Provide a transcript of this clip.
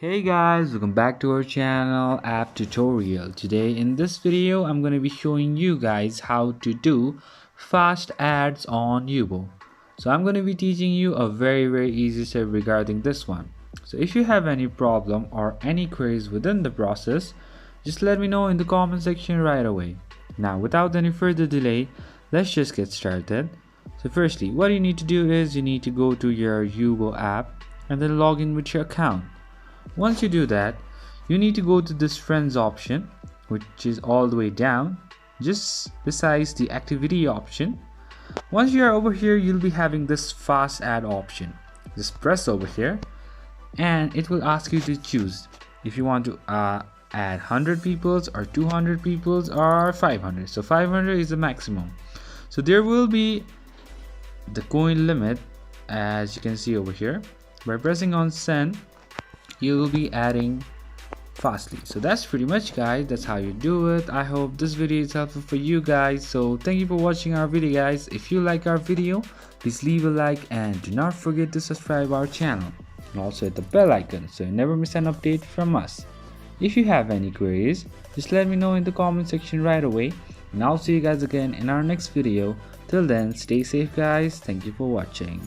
Hey guys, welcome back to our channel app tutorial. Today in this video I'm going to be showing you guys how to do fast ads on Yubo. So I'm going to be teaching you a very easy step regarding this one. So if you have any problem or any queries within the process, just let me know in the comment section right away. Now without any further delay, let's just get started. So firstly, what you need to do is you need to go to your Yubo app and then log in with your account. Once you do that, you need to go to this friends option, which is all the way down just besides the activity option. Once you are over here, you'll be having this fast ad option. Just press over here and it will ask you to choose if you want to add 100 peoples or 200 peoples or 500. So 500 is the maximum. So there will be the coin limit, as you can see over here. By pressing on send, you will be adding fastly. So that's pretty much, guys. That's how you do it. I hope this video is helpful for you guys. So thank you for watching our video, guys. If you like our video, please leave a like and do not forget to subscribe our channel and also hit the bell icon so you never miss an update from us. If you have any queries, just let me know in the comment section right away, and I'll see you guys again in our next video. Till then, stay safe, guys. Thank you for watching.